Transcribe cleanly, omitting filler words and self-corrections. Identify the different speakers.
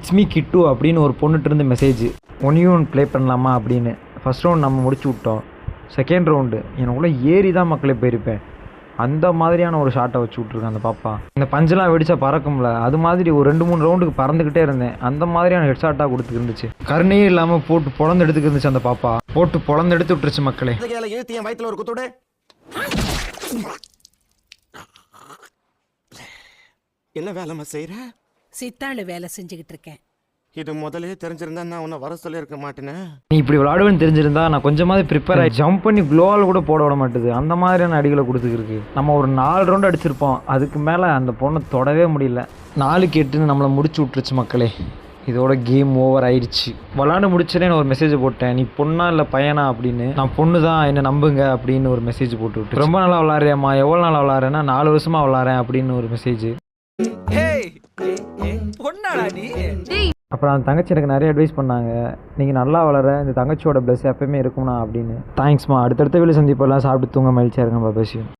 Speaker 1: It's me கிட்டு அப்படின்னு ஒரு பொண்ணுட்டு இருந்து மெசேஜ். ஒன் ப்ளே பண்ணலாமா அப்படின்னு. ஃபஸ்ட் ரவுண்ட் நம்ம முடிச்சு விட்டோம். செகண்ட் ரவுண்டு எனக்குள்ளே ஏறி தான் மக்களே போயிருப்பேன். அந்த மாதிரியான ஒரு ஷாட்டை வச்சு விட்ருக்கேன் அந்த பாப்பா. இந்த பஞ்செலாம் வெடிச்சா பறக்கும்ல, அது மாதிரி ஒரு 2-3 ரவுண்டுக்கு பறந்துக்கிட்டே இருந்தேன். அந்த மாதிரியான ஹெட் ஷாட்டாக கொடுத்துருந்துச்சு. கருணையே இல்லாமல் போட்டு பொழந்து எடுத்துக்கு இருந்துச்சு அந்த பாப்பா. போட்டு பொழந்து எடுத்து விட்டுருச்சு மக்களே.
Speaker 2: வயிற்றுல ஒரு குத்தோடு என்ன வேலைமா செய்யற?
Speaker 3: சித்தாளு வேலை செஞ்சுக்கிட்டு இருக்கேன்.
Speaker 2: இது முதலே தெரிஞ்சிருந்தா நான் உன்னை வர சொல்லி இருக்க மாட்டேனே.
Speaker 1: நீ இப்படி விளாடுவேன்னு தெரிஞ்சிருந்தா நான் கொஞ்சமாவது ப்ரிப்பேர் ஆகி ஜம்ப் பண்ணி க்ளோவால் கூட போட விட மாட்டுது. அந்த மாதிரியான அடிகளை கொடுத்துருக்கு. நம்ம ஒரு 4 ரவுண்டு அடிச்சிருப்போம். அதுக்கு மேலே அந்த பொண்ணை தொடவே முடியல. 4-8 நம்மளை முடிச்சு விட்டுருச்சு மக்களே. இதோட கேம் ஓவர் ஆயிடுச்சு. விளாண்டு முடிச்சதே நான் ஒரு மெசேஜ் போட்டேன், நீ பொண்ணா இல்லை பையனா அப்படின்னு. நான் பொண்ணு தான், என்ன நம்புங்க அப்படின்னு ஒரு மெசேஜ் போட்டு விட்டு. ரொம்ப நாளாக விளாட்றியாம்மா? எவ்வளோ நாளாக விளாட்றேன்னா 4 வருஷமாக விளாட்றேன் அப்படின்னு ஒரு மெசேஜ். அப்புறம் அந்த தங்கச்சி எனக்கு நிறைய அட்வைஸ் பண்ணாங்க, நீங்கள் நல்லா வளர இந்த தங்கச்சியோட ப்ளஸ் எப்பயுமே இருக்கும்ண்ணா அப்படின்னு. தேங்க்ஸ்மா. அடுத்தடுத்த வீடு சந்திப்பெல்லாம் சாப்பிட்டு தூங்க மகிழ்ச்சியாக இருங்க. பாபாசியும்.